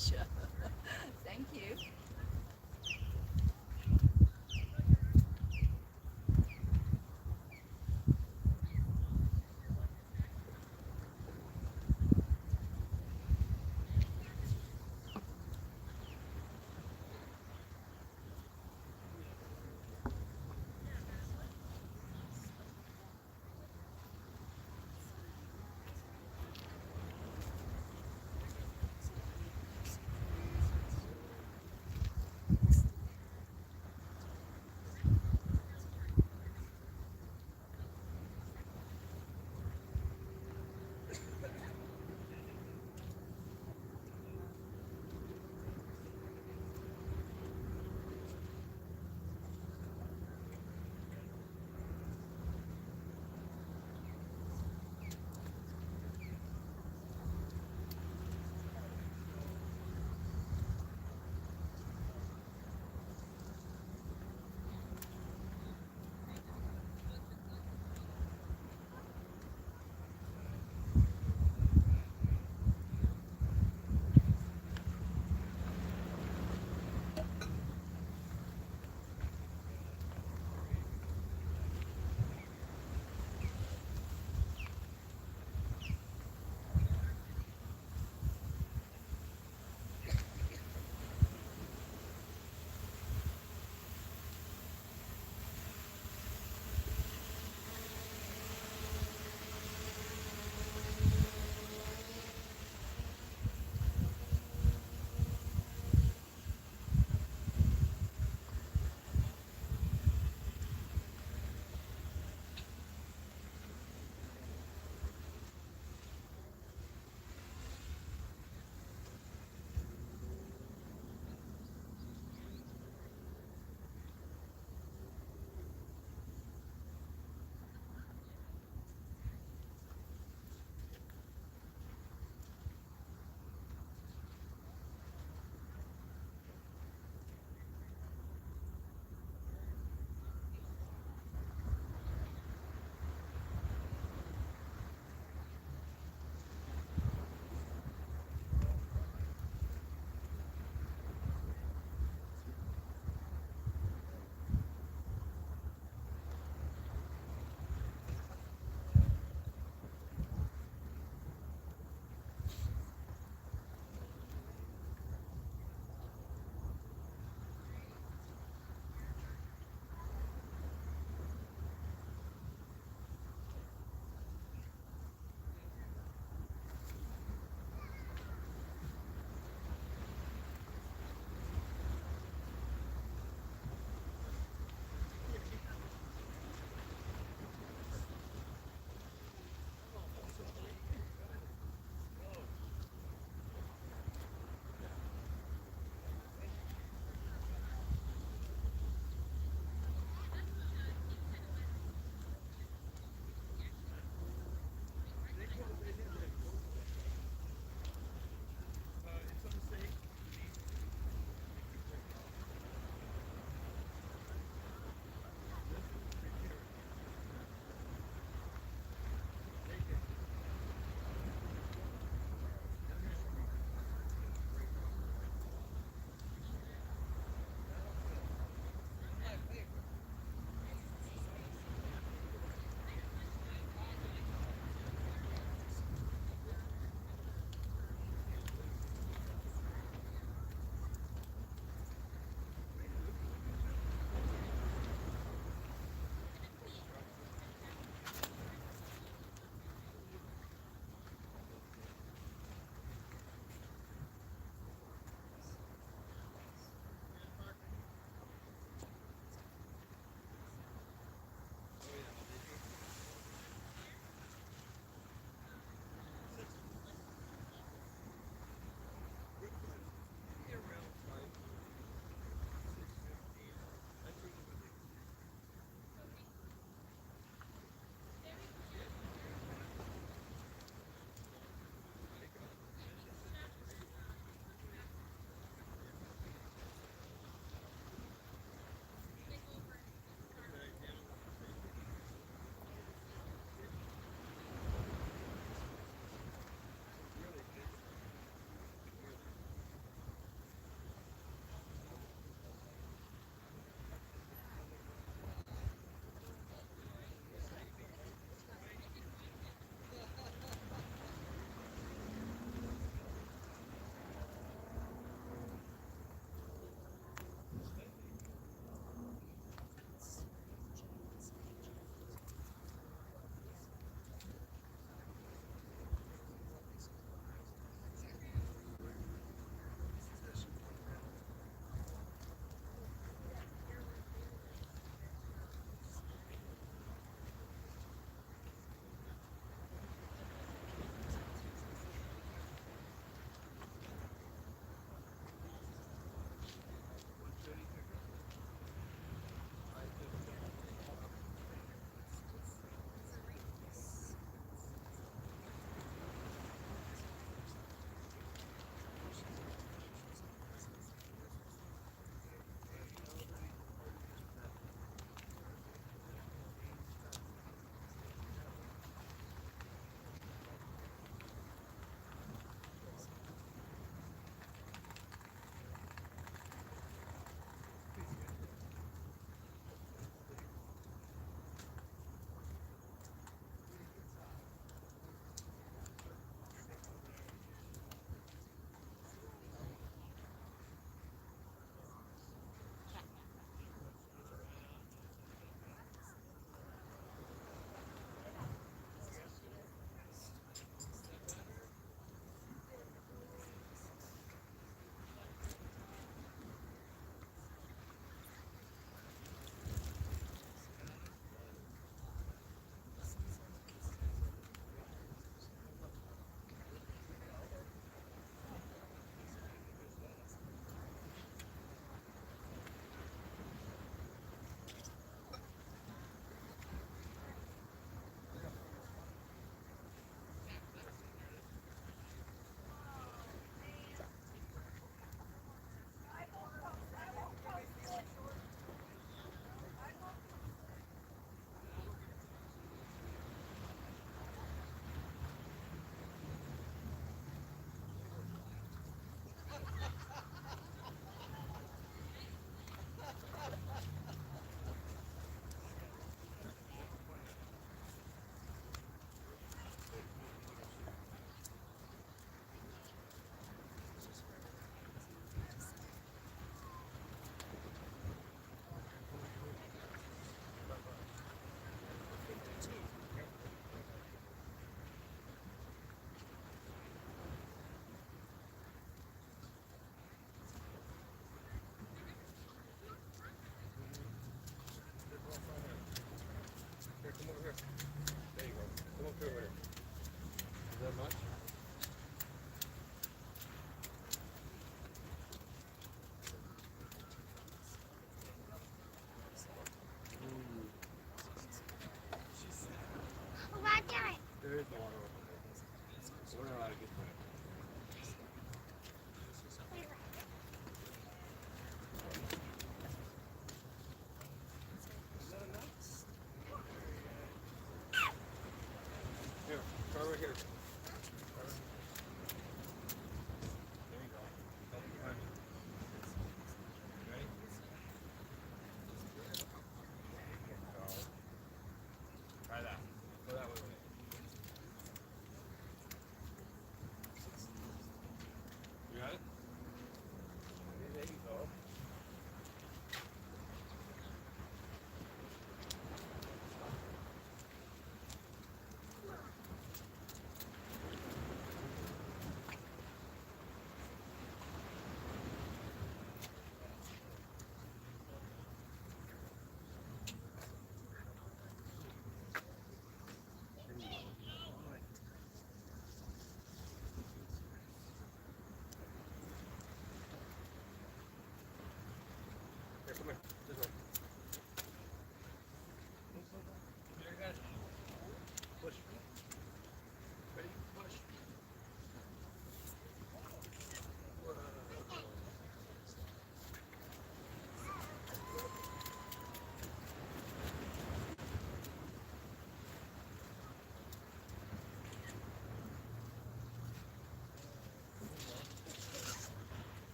much. Thank you.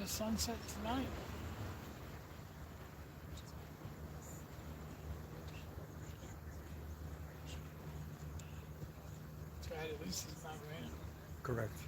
the sunset tonight. That's right, at least it's not raining. Correct.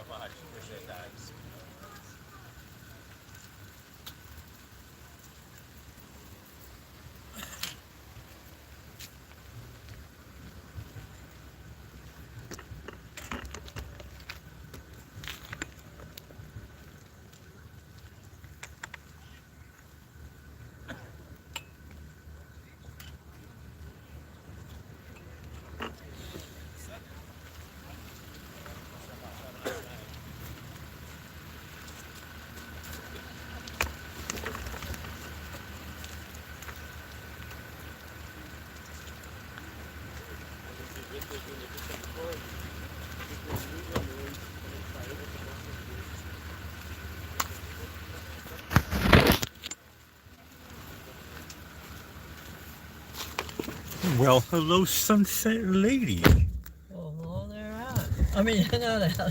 much. Appreciate that. Well, hello, Sunset Lady. Well, hello there, Al. I mean, not Al.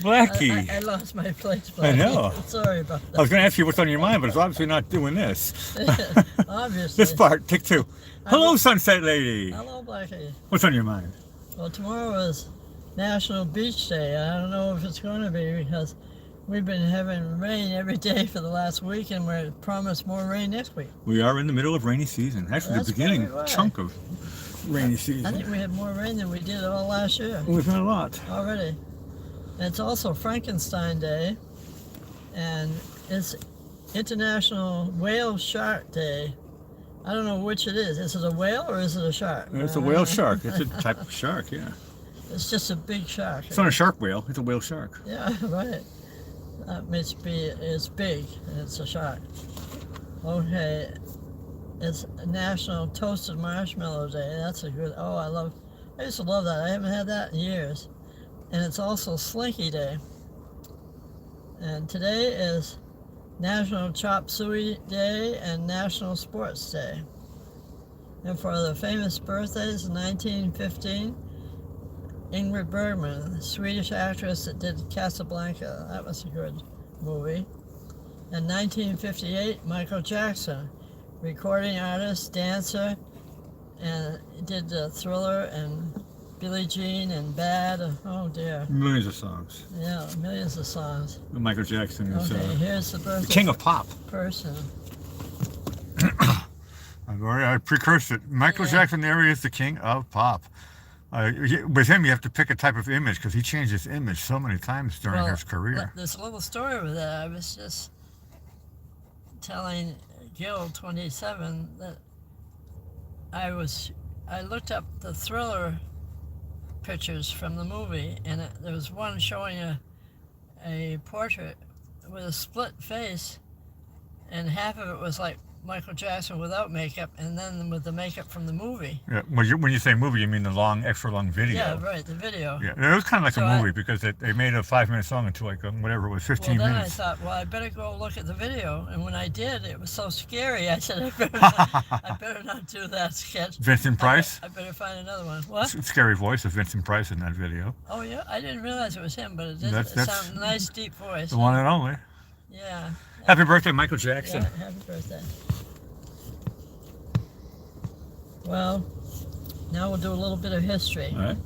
Blackie. I lost my place, Blackie. I know. Sorry about I was going to ask you what's on your mind, but it's obviously not doing this. that. Obviously. This part, take two. Hello, Sunset Lady. Hello, Blackie. What's on your mind? Well, tomorrow is National Beach Day. I don't know if it's going to be because we've been having rain every day for the last week, and we're promised more rain next week. We are in the middle of rainy season. Actually, That's the beginning probably right. chunk of rainy season. I think we had more rain than we did all last year We've had a lot. already. And it's also Frankenstein Day, and it's International Whale Shark Day. I don't know which it is. Is it a whale or is it a shark? It's a whale shark. It's a type of shark, yeah. It's just a big shark. It's not a shark whale. It's a whale shark. Yeah, right. That must be, it's big and it's a shark. Okay, it's National Toasted Marshmallow Day. That's a good, I used to love that. I haven't had that in years. And it's also Slinky Day. And today is National Chop Suey Day and National Sports Day. And for the famous birthdays, in 1915, Ingrid Bergman, the Swedish actress that did Casablanca, that was a good movie. In 1958, Michael Jackson, recording artist, dancer, and did Thriller and Billie Jean and Bad. Oh dear. Millions of songs. Yeah, millions of songs. Michael Jackson is Okay, here's the the birthday king of pop. person. I precursed it. Michael Yeah. Jackson there is the king of pop. With him, you have to pick a type of image because he changed his image so many times during his career. There's a little story with that. I was just telling Gil 27 that I looked up the Thriller pictures from the movie, and there was one showing a portrait with a split face, and half of it was like Michael Jackson without makeup, and then with the makeup from the movie. Yeah, when you say movie, you mean the long, extra long video. Yeah, right, the video. Yeah, it was kind of like So a movie because they made a 5-minute song into like whatever it was, 15 Well, then minutes. I thought, well, I better go look at the video. And when I did, it was so scary. I said, I better not do that sketch. Vincent Price? I better find another one. What? Scary voice of Vincent Price in that video. Oh, yeah? I didn't realize it was him, but it did That's sound a nice, deep voice. The one and only. Yeah. Happy birthday, Michael Jackson. Yeah, happy birthday. Well, now we'll do a little bit of history. All right.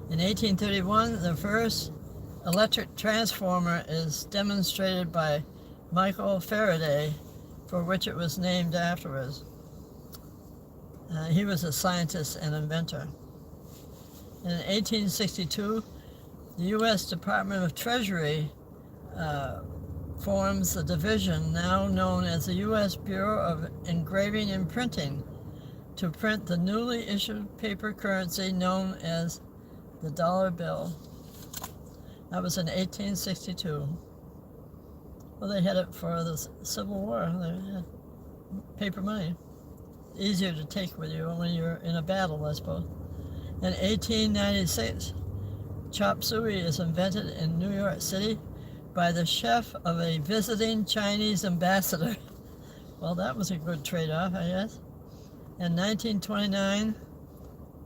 In 1831, the first electric transformer is demonstrated by Michael Faraday, for which it was named afterwards. He was a scientist and inventor. In 1862, the U.S. Department of Treasury forms the division now known as the U.S. Bureau of Engraving and Printing to print the newly issued paper currency known as the dollar bill. That was in 1862. Well, they had it for the Civil War. They had paper money. Easier to take with you when you're in a battle, I suppose. In 1896, chop suey is invented in New York City by the chef of a visiting Chinese ambassador. Well, that was a good trade-off, I guess. In 1929,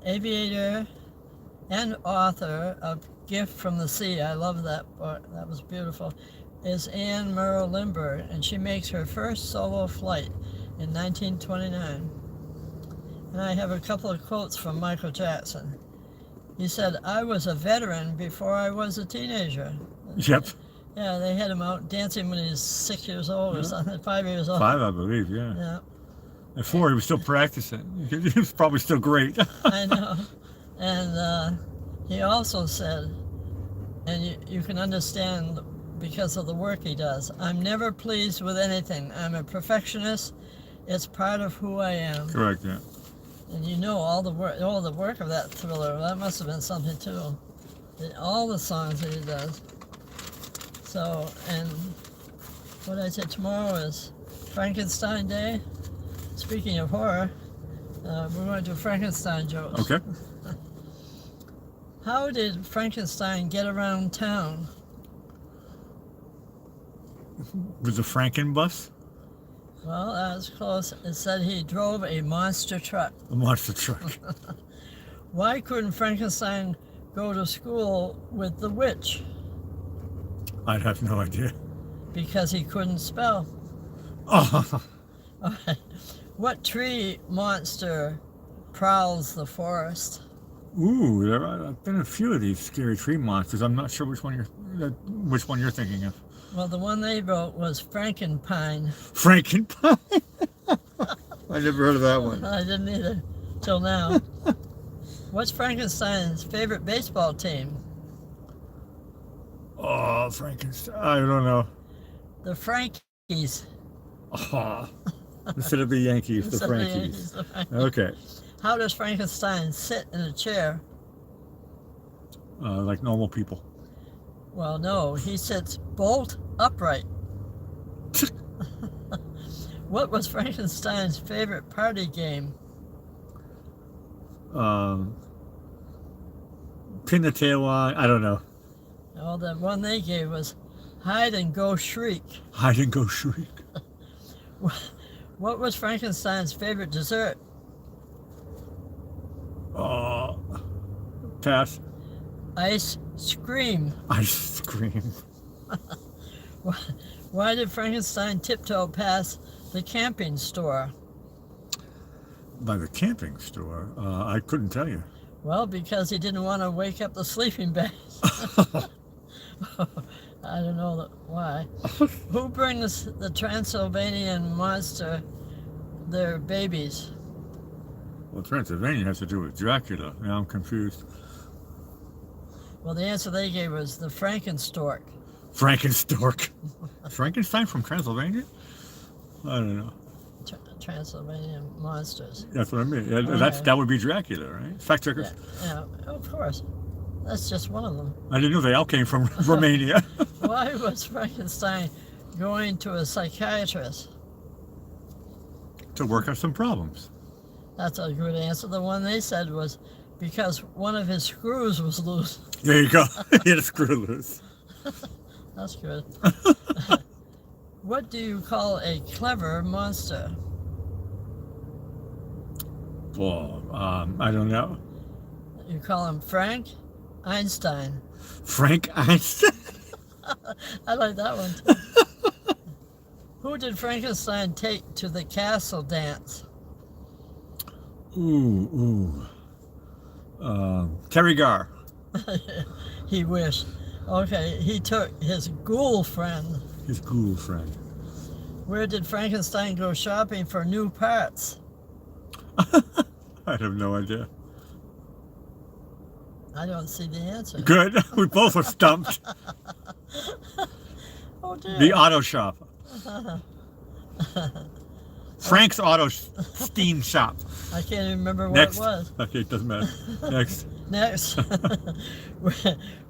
aviator and author of Gift from the Sea, I love that book, that was beautiful, is Anne Merrill Lindbergh, and she makes her first solo flight in 1929. And I have a couple of quotes from Michael Jackson. He said, I was a veteran before I was a teenager. Yep. Yeah, they had him out dancing when he was 6 years old or Yeah. something, 5 years old. 5, I believe, yeah. Yeah, At 4, he was still practicing. He was probably still great. I know. And he also said, and you can understand because of the work he does, I'm never pleased with anything. I'm a perfectionist. It's part of who I am. Correct, yeah. And you know all the work of that Thriller. That must have been something too. All the songs that he does. So, and what I said tomorrow is Frankenstein Day. Speaking of horror, we're going to do Frankenstein jokes. Okay. How did Frankenstein get around town? Was the Franken bus? Well, that was close. It said he drove a monster truck. A monster truck. Why couldn't Frankenstein go to school with the witch? I'd have no idea. Because he couldn't spell. Oh, What tree monster prowls the forest? ooh, there have been a few of these scary tree monsters. I'm not sure which one you're thinking of. Well, the one they wrote was Frankenpine. Frankenpine. I never heard of that one. I didn't either till now. What's Frankenstein's favorite baseball team? Oh, Frankenstein. I don't know. The Frankies. Oh, instead of the Yankees, the Instead of the Frankies. Yankees, the Frankies. Okay. How does Frankenstein sit in a chair? Like normal people. Well, no, he sits bolt upright. What was Frankenstein's favorite party game? Pin the tail on. I don't know. Oh, the one they gave was hide and go shriek. Hide and go shriek. What was Frankenstein's favorite dessert? Pass. Ice cream. Ice cream. Why did Frankenstein tiptoe past the camping store? By the camping store? I couldn't tell you. Well, because he didn't want to wake up the sleeping bag. I don't know why. Who brings the Transylvanian monster their babies? Well, Transylvania has to do with Dracula. Now I'm confused. Well, the answer they gave was the Frankenstork. Frankenstork. Frankenstein from Transylvania? I don't know. Transylvanian monsters. That's what I mean. Yeah, Okay. that would be Dracula, right? Fact checkers. Yeah, of course. That's just one of them. I didn't know they all came from Romania. Why was Frankenstein going to a psychiatrist? To work out some problems. That's a good answer. The one they said was because one of his screws was loose. There you go. He had a screw loose. That's good. What do you call a clever monster? Well, I don't know. You call him Frank Einstein. Frank Einstein. I like that one too. Who did Frankenstein take to the castle dance? Ooh. Terry Garr. He wished. Okay, he took his ghoul friend. His ghoul friend. Where did Frankenstein go shopping for new parts? I have no idea. I don't see the answer. Good. We both were stumped. Oh dear. The auto shop. Frank's Auto Steam Shop. I can't even remember what Next. it was. Okay, it doesn't matter. Next. Next.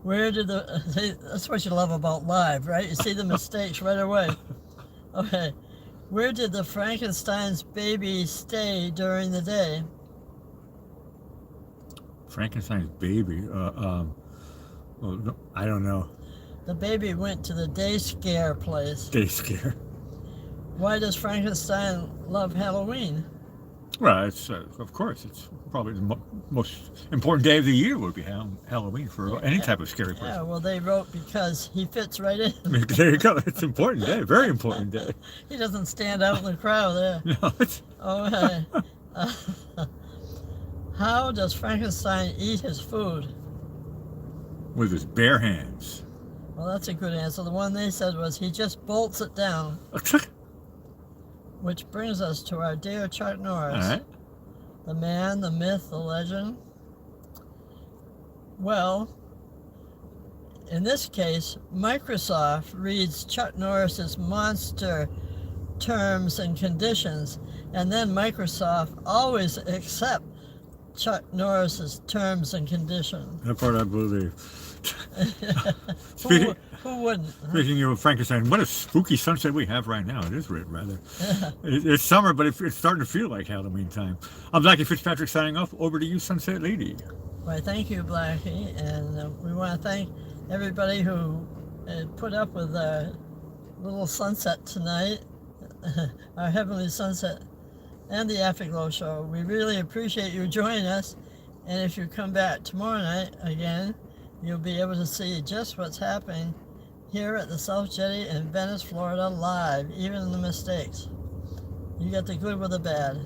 where did the... See, that's what you love about live, right? You see the mistakes right away. Okay. Where did the Frankenstein's baby stay during the day? Frankenstein's baby. Well, no, I don't know. The baby went to the day scare place. Day scare. Why does Frankenstein love Halloween? Well, it's of course it's probably the most important day of the year would be Halloween for any type of scary person. Yeah, well, they wrote because he fits right in. There you go. It's an important day. Very important day. He doesn't stand out in the crowd there. No, it's Okay. How does Frankenstein eat his food? With his bare hands. Well, that's a good answer. The one they said was he just bolts it down. Which brings us to our dear Chuck Norris. All right. The man, the myth, the legend. Well, in this case, Microsoft reads Chuck Norris's monster terms and conditions, and then Microsoft always accepts Chuck Norris's terms and conditions. That part I believe. Who wouldn't? Speaking of Frankenstein, what a spooky sunset we have right now. It is rather. It's summer, but it's starting to feel like Halloween time. I'm Blackie Fitzpatrick signing off. Over to you, Sunset Lady. Well, thank you, Blackie, and we want to thank everybody who put up with our little sunset tonight, our heavenly sunset, and the Afterglow Show. We really appreciate you joining us, and if you come back tomorrow night again, you'll be able to see just what's happening here at the South Jetty in Venice, Florida, live, even the mistakes. You get the good with the bad.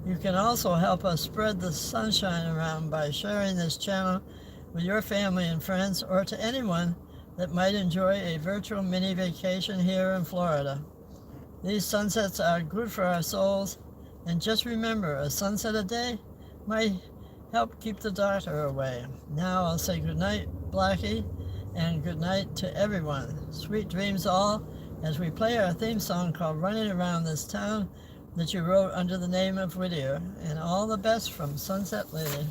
You can also help us spread the sunshine around by sharing this channel with your family and friends, or to anyone that might enjoy a virtual mini vacation here in Florida. These sunsets are good for our souls, and just remember, a sunset a day might help keep the doctor away. Now I'll say good night, Blackie, and good night to everyone. Sweet dreams all, as we play our theme song called Running Around This Town, that you wrote under the name of Whittier, and all the best from Sunset Lady.